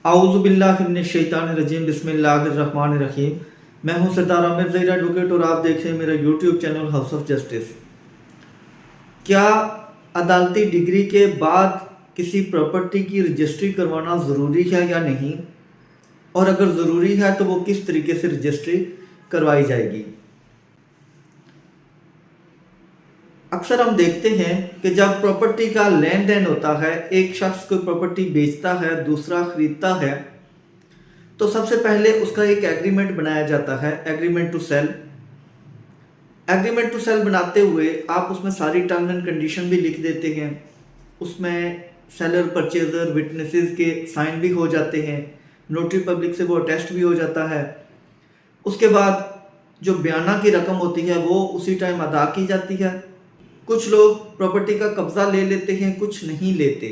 आऊज़ुबिल्लाहिमिनश्शैतानिर्रजीम बिस्मिल्लाहिर्रहमानिर्रहीम। मैं हूं सरदार आमिर ज़हीर एडवोकेट और आप देख रहे हैं मेरा YouTube channel house of justice. क्या अदालती डिग्री के बाद किसी प्रॉपर्टी की रजिस्ट्री करवाना ज़रूरी है या नहीं, और अगर ज़रूरी है तो वो किस तरीके से रजिस्ट्री करवाई जाएगी। अक्सर हम देखते हैं कि जब प्रॉपर्टी का लेन देन होता है, एक शख्स कोई प्रॉपर्टी बेचता है, दूसरा खरीदता है, तो सबसे पहले उसका एक एग्रीमेंट बनाया जाता है, agreement to sale. Agreement to sale बनाते हुए आप उसमें सारी टर्म एंड कंडीशन भी लिख देते हैं। उसमें सेलर, परचेजर, विटनेसेस के साइन भी हो जाते हैं, नोटरी पब्लिक से वो अटेस्ट भी हो जाता है। उसके बाद जो बयाना की रकम होती है वो उसी टाइम अदा की जाती है। कुछ लोग प्रॉपर्टी का कब्जा ले लेते हैं, कुछ नहीं लेते।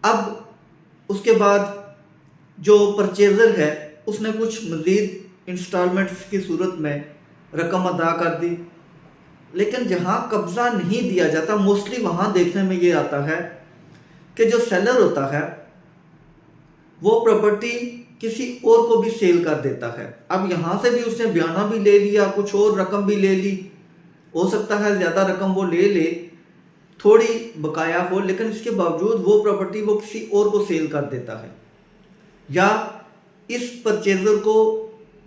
अब उसके बाद जो परचेजर है उसने कुछ मज़ीद इंस्टॉलमेंट्स की सूरत में रकम अदा कर दी, लेकिन जहाँ कब्ज़ा नहीं दिया जाता, मोस्टली वहाँ देखने में ये आता है कि जो सेलर होता है वो प्रॉपर्टी किसी और को भी सेल कर देता है। अब यहाँ से भी उसने बयाना भी ले लिया, कुछ और रकम भी ले ली, हो सकता है ज़्यादा रकम वो ले ले, थोड़ी बकाया हो, लेकिन इसके बावजूद वो प्रॉपर्टी वो किसी और को सेल कर देता है, या इस परचेजर को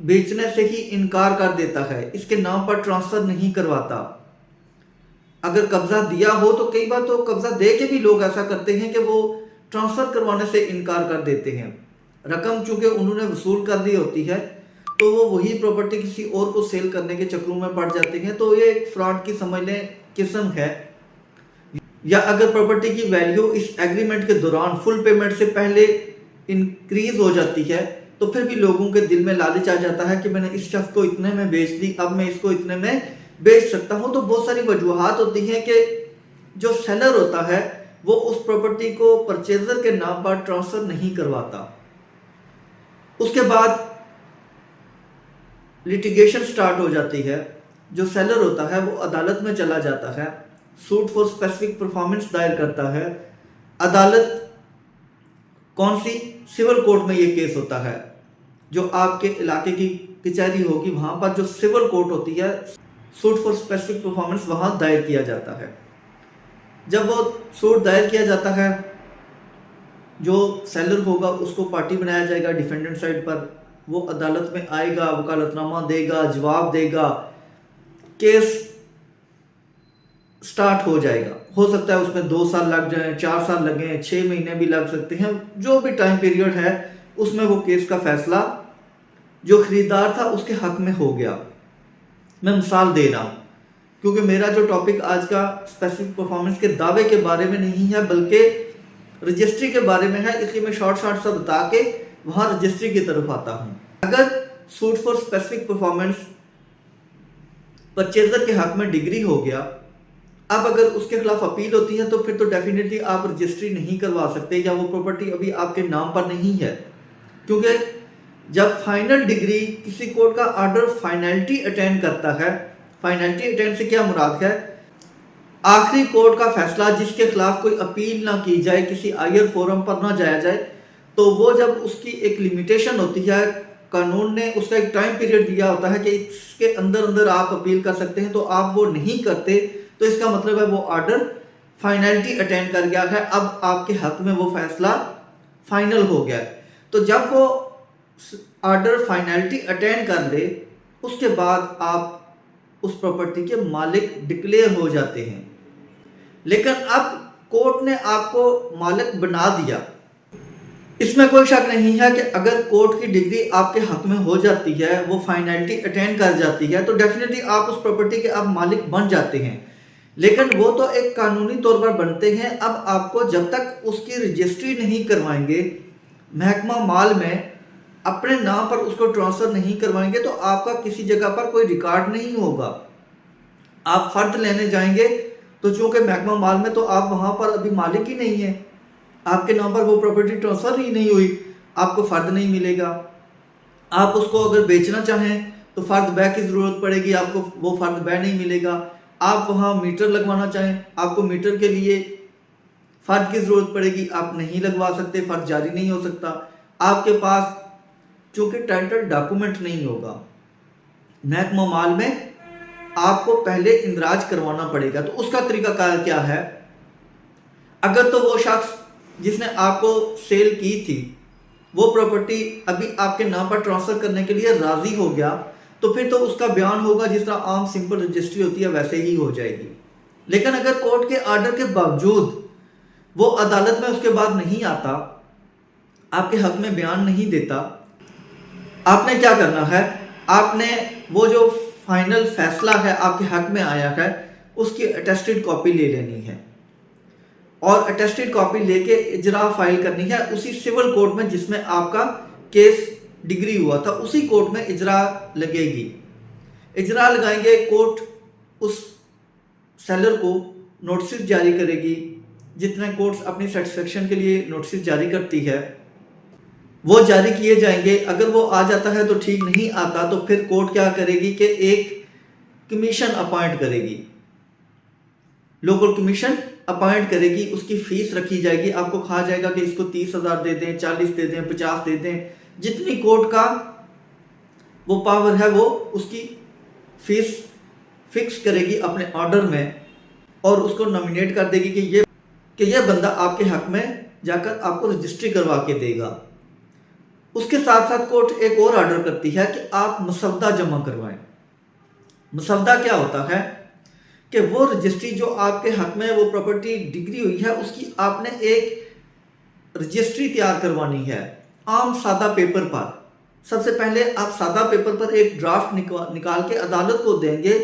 बेचने से ही इनकार कर देता है, इसके नाम पर ट्रांसफर नहीं करवाता। अगर कब्जा दिया हो तो कई बार तो कब्जा दे के भी लोग ऐसा करते हैं कि वो ट्रांसफर करवाने से इनकार कर देते हैं। रकम चूंकि उन्होंने वसूल कर दी होती है तो वो वही प्रॉपर्टी किसी और को सेल करने के चक्रों में पड़ जाते हैं। तो ये एक फ्रॉड की समझ लें किस्म है। या अगर प्रॉपर्टी की वैल्यू इस एग्रीमेंट के दौरान फुल पेमेंट से पहले इंक्रीज हो जाती है तो फिर भी लोगों के दिल में लालच आ जाता है कि मैंने इस शख्स को इतने में बेच दी, अब मैं इसको इतने में बेच सकता हूं। तो बहुत सारी वजूहात होती हैं कि जो सेलर होता है वो उस प्रॉपर्टी को परचेजर के नाम पर ट्रांसफर नहीं करवाता। उसके बाद लिटिगेशन स्टार्ट हो जाती है। जो सेलर होता है वो अदालत में चला जाता है, सूट फॉर स्पेसिफिक परफॉर्मेंस दायर करता है। अदालत कौन सी? सिविल कोर्ट में ये केस होता है। जो आपके इलाके की कचहरी होगी वहां पर जो सिविल कोर्ट होती है, सूट फॉर स्पेसिफिक परफॉर्मेंस वहां दायर किया जाता है। जब वो सूट दायर किया जाता है, जो सेलर होगा उसको पार्टी बनाया जाएगा डिफेंडेंट साइड पर। वो अदालत में आएगा, वकालतनामा देगा, जवाब देगा, केस स्टार्ट हो जाएगा। हो सकता है उसमें 2 साल लग जाए, 4 साल लगे, 6 महीने भी लग सकते हैं। जो भी टाइम पीरियड है उसमें वो केस का फैसला जो खरीदार था उसके हक में हो गया। मैं मिसाल दे रहा हूं क्योंकि मेरा जो टॉपिक आज का स्पेसिफिक परफॉर्मेंस के दावे के बारे में नहीं है बल्कि रजिस्ट्री के बारे में है, इसलिए मैं शॉर्ट सा बता के वहां रजिस्ट्री की तरफ आता हूं। अगर suit for specific performance purchaser के हक में डिग्री हो गया, अब अगर उसके खिलाफ अपील होती है तो फिर तो डेफिनेटली आप रजिस्ट्री नहीं करवा सकते, या वो प्रॉपर्टी अभी आपके नाम पर नहीं है। क्योंकि जब फाइनल डिग्री किसी कोर्ट का ऑर्डर फाइनलिटी अटेंड करता है, फाइनलिटी अटेंड से क्या मुराद है? आखिरी कोर्ट का फैसला जिसके खिलाफ कोई अपील ना की जाए, किसी हायर फोरम पर ना जाया जाए, तो वो जब उसकी एक लिमिटेशन होती है, कानून ने उसका एक टाइम पीरियड दिया होता है कि इसके अंदर अंदर आप अपील कर सकते हैं, तो आप वो नहीं करते तो इसका मतलब है वो ऑर्डर फाइनलिटी अटेंड कर गया है, अब आपके हक में वो फैसला फाइनल हो गया है। तो जब वो ऑर्डर फाइनलिटी अटेंड कर ले उसके बाद आप उस प्रॉपर्टी के मालिक डिक्लेयर हो जाते हैं। लेकिन अब कोर्ट ने आपको मालिक बना दिया। इसमें कोई शक नहीं है कि अगर कोर्ट की डिग्री आपके हक में हो जाती है, वो फाइनलिटी अटेंड कर जाती है, तो डेफिनेटली आप उस प्रॉपर्टी के आप मालिक बन जाते हैं। लेकिन वो तो एक कानूनी तौर पर बनते हैं। अब आपको जब तक उसकी रजिस्ट्री नहीं करवाएंगे, महकमा माल में अपने नाम पर उसको ट्रांसफर नहीं करवाएंगे, तो आपका किसी जगह पर कोई रिकॉर्ड नहीं होगा। आप फर्द लेने जाएंगे तो चूंकि महकमा माल में तो आप वहां पर अभी मालिक ही नहीं है, आपके नाम पर वो प्रॉपर्टी ट्रांसफर ही नहीं हुई, आपको फर्द नहीं मिलेगा। आप उसको अगर बेचना चाहें तो फर्द बै की जरूरत पड़ेगी, आपको वो फर्द बै नहीं मिलेगा। आप वहाँ मीटर लगवाना चाहें, आपको मीटर के लिए फ़र्द की ज़रूरत पड़ेगी, आप नहीं लगवा सकते, फ़र्द जारी नहीं हो सकता। आपके पास चूँकि टाइटल डॉक्यूमेंट नहीं होगा, महकमा माल में आपको पहले इंदराज करवाना पड़ेगा। तो उसका तरीकाकार क्या है? अगर तो वो शख्स जिसने आपको सेल की थी वो प्रॉपर्टी अभी आपके नाम पर ट्रांसफ़र करने के लिए राज़ी हो गया, तो फिर तो उसका बयान होगा जिस तरह आम सिंपल रजिस्ट्री होती है वैसे ही हो जाएगी। लेकिन अगर कोर्ट के आर्डर के बावजूद वो अदालत में उसके बाद नहीं आता, आपके हक में बयान नहीं देता, आपने क्या करना है? आपने वो जो फाइनल फैसला है आपके हक में आया है उसकी अटेस्टेड कॉपी ले लेनी है और अटेस्टेड कॉपी लेके इजरा फाइल करनी है उसी सिविल कोर्ट में जिसमें आपका केस डिग्री हुआ था, उसी कोर्ट में इजरा लगेगी। इजरा लगाएंगे, कोर्ट उस सेलर को नोटिस जारी करेगी। जितने कोर्ट्स अपनी सेटिस्फेक्शन के लिए नोटिस जारी करती है वो जारी किए जाएंगे। अगर वो आ जाता है तो ठीक, नहीं आता तो फिर कोर्ट क्या करेगी कि एक कमीशन अपॉइंट करेगी, लोकल कमीशन अपॉइंट करेगी, उसकी फीस रखी जाएगी। आपको कहा जाएगा कि इसको 30,000 दे दें, 40 दे दें, 50 दे दें, जितनी कोर्ट का वो पावर है वो उसकी फीस फिक्स करेगी अपने ऑर्डर में और उसको नॉमिनेट कर देगी कि ये बंदा आपके हक में जाकर आपको रजिस्ट्री करवा के देगा। उसके साथ साथ कोर्ट एक और ऑर्डर करती है कि आप मसवदा जमा करवाएं। मसवदा क्या होता है कि वो रजिस्ट्री जो आपके हक में वो प्रॉपर्टी डिग्री हुई है उसकी आपने एक रजिस्ट्री तैयार करवानी है आम सादा पेपर पर। सबसे पहले आप सादा पेपर पर एक ड्राफ्ट निकाल के अदालत को देंगे।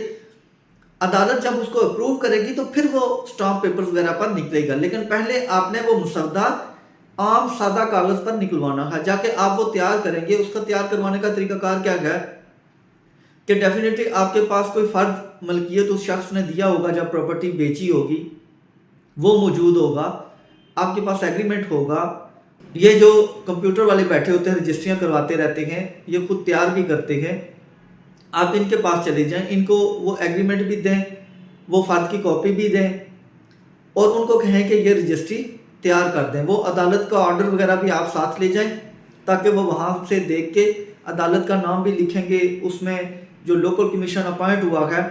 अदालत जब उसको अप्रूव करेगी तो फिर वो स्टाम्प पेपर वगैरह पर निकलेगा, लेकिन पहले आपने वो मसवदा आम सादा कागज पर निकलवाना है। जाके आप वो तैयार करेंगे। उसका तैयार करवाने का तरीकाकार क्या है कि डेफिनेटली आपके पास कोई फर्द मलकियत उस शख्स ने दिया होगा जब प्रॉपर्टी बेची होगी, वो मौजूद होगा, आपके पास एग्रीमेंट होगा। ये जो कंप्यूटर वाले बैठे होते हैं रजिस्ट्रियाँ करवाते रहते हैं, ये खुद तैयार भी करते हैं। आप इनके पास चले जाएं, इनको वो एग्रीमेंट भी दें, वो फर्द की कॉपी भी दें और उनको कहें कि ये रजिस्ट्री तैयार कर दें। वो अदालत का ऑर्डर वगैरह भी आप साथ ले जाएं ताकि वो वहाँ से देख के अदालत का नाम भी लिखेंगे, उसमें जो लोकल कमीशन अपॉइंट हुआ है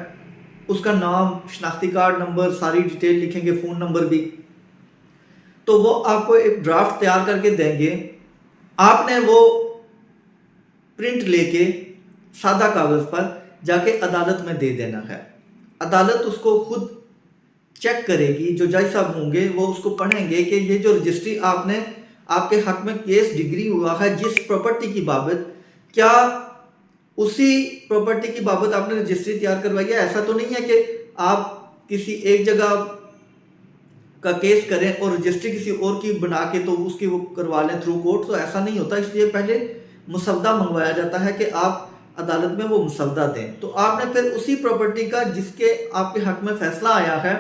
उसका नाम, शनाख्ती कार्ड नंबर, सारी डिटेल लिखेंगे, फ़ोन नंबर भी। तो वो आपको एक ड्राफ्ट तैयार करके देंगे। आपने वो प्रिंट लेके सादा कागज़ पर जाके अदालत में दे देना है। अदालत उसको खुद चेक करेगी, जो जज साहब होंगे वो उसको पढ़ेंगे कि ये जो रजिस्ट्री आपने आपके हक में केस डिग्री हुआ है जिस प्रॉपर्टी की बाबत, क्या उसी प्रॉपर्टी की बाबत आपने रजिस्ट्री तैयार करवाई है। ऐसा तो नहीं है कि आप किसी एक जगह का केस करें और रजिस्ट्री किसी और की बना के तो उसकी वो करवा लें थ्रू कोर्ट, तो ऐसा नहीं होता। इसलिए पहले मुसवदा मंगवाया जाता है कि आप अदालत में वो मुसवदा दें। तो आपने फिर उसी प्रॉपर्टी का जिसके आपके हक में फैसला आया है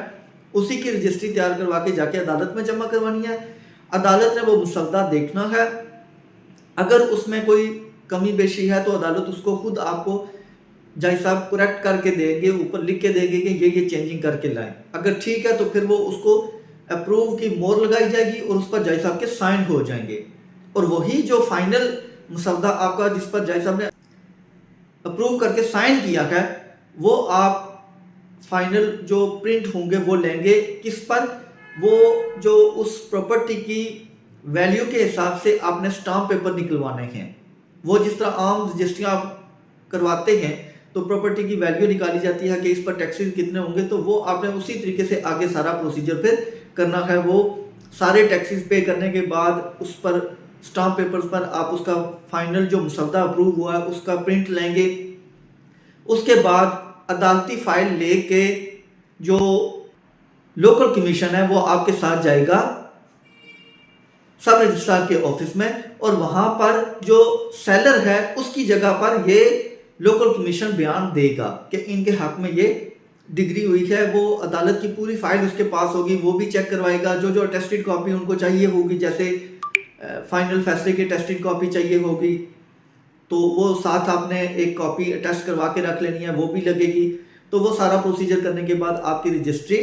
उसी की रजिस्ट्री तैयार करवा के जाके अदालत में जमा करवानी है। अदालत ने वो मुसवदा देखना है, अगर उसमें कोई कमी बेशी है तो अदालत उसको खुद आपको जज साहब करेक्ट करके देंगे, ऊपर लिख के देंगे कि ये चेंजिंग करके लाएं। अगर ठीक है तो फिर वो उसको अप्रूव की मोहर लगाई जाएगी और उस पर जज साहब के साइन हो जाएंगे और वही जो फाइनल मुसवदा आपका जिस पर जज साहब ने अप्रूव करके साइन किया है वो आप फाइनल जो प्रिंट होंगे वो लेंगे। किस पर? वो जो उस प्रॉपर्टी की वैल्यू के हिसाब से आपने स्टाम्प पेपर निकलवाने हैं। वो जिस तरह आम रजिस्ट्रियाँ आप करवाते हैं तो प्रॉपर्टी की वैल्यू निकाली जाती है कि इस पर टैक्सेस कितने होंगे, तो वो आपने उसी तरीके से आगे सारा प्रोसीजर फिर करना है। वो सारे टैक्सेस पे करने के बाद उस पर स्टाम्प पेपर्स पर आप उसका फाइनल जो मुसवदा अप्रूव हुआ है उसका प्रिंट लेंगे। उसके बाद अदालती फाइल लेके जो लोकल कमीशन है वो आपके साथ जाएगा सब रजिस्ट्रार के ऑफिस में और वहां पर जो सेलर है उसकी जगह पर ये लोकल कमीशन बयान देगा कि इनके हक में ये डिग्री हुई है। वो अदालत की पूरी फाइल उसके पास होगी, वो भी चेक करवाएगा। जो जो अटेस्टेड कॉपी उनको चाहिए होगी, जैसे फाइनल फैसले की अटेस्टेड कॉपी चाहिए होगी तो वो साथ आपने एक कॉपी अटेस्ट करवा के रख लेनी है, वो भी लगेगी। तो वो सारा प्रोसीजर करने के बाद आपकी रजिस्ट्री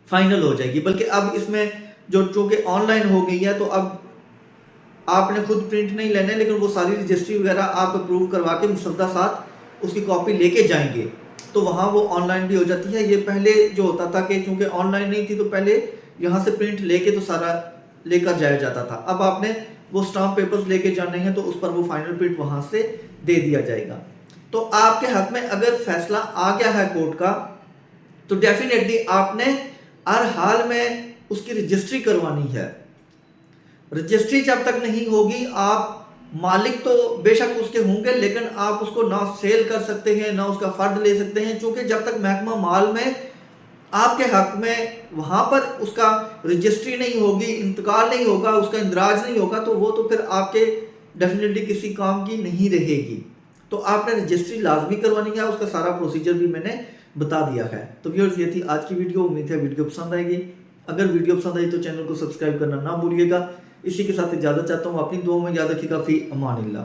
फाइनल हो जाएगी। बल्कि अब इसमें जो चूँकि ऑनलाइन हो गई है, तो अब आपने खुद प्रिंट नहीं लेना है, लेकिन वो सारी रजिस्ट्री वगैरह आप अप्रूव करवा के मुसद्दा साथ उसकी कॉपी लेके जाएंगे, तो वहाँ वो ऑनलाइन भी हो जाती है। ये पहले जो होता था कि चूँकि ऑनलाइन नहीं थी, तो पहले यहाँ से प्रिंट लेके तो सारा लेकर जाया जाता था। अब आपने वो स्टाम्प पेपर्स लेके जाने हैं, तो उस पर वो फाइनल प्रिंट वहाँ से दे दिया जाएगा। तो आपके हक में अगर फैसला आ गया है कोर्ट का, तो डेफिनेटली आपने हर हाल में उसकी रजिस्ट्री करवानी है। रजिस्ट्री जब तक नहीं होगी, आप मालिक तो बेशक उसके होंगे, लेकिन आप उसको ना सेल कर सकते हैं, ना उसका फर्द ले सकते हैं, क्योंकि जब तक महकमा माल में आपके हक में वहां पर उसका रजिस्ट्री नहीं होगी, इंतकाल नहीं होगा, उसका इंदराज नहीं होगा, तो वो तो फिर आपके डेफिनेटली किसी काम की नहीं रहेगी। तो आपने रजिस्ट्री लाजमी करवानी है, उसका सारा प्रोसीजर भी मैंने बता दिया है। तो व्यूअर्स, ये थी आज की वीडियो। उम्मीद है वीडियो पसंद आएगी। अगर वीडियो पसंद आई तो चैनल को सब्सक्राइब करना ना भूलिएगा। इसी के साथ इजाज़त चाहता हूँ। अपनी दुआओं में याद रखिएगा। फी अमानिल्लाह।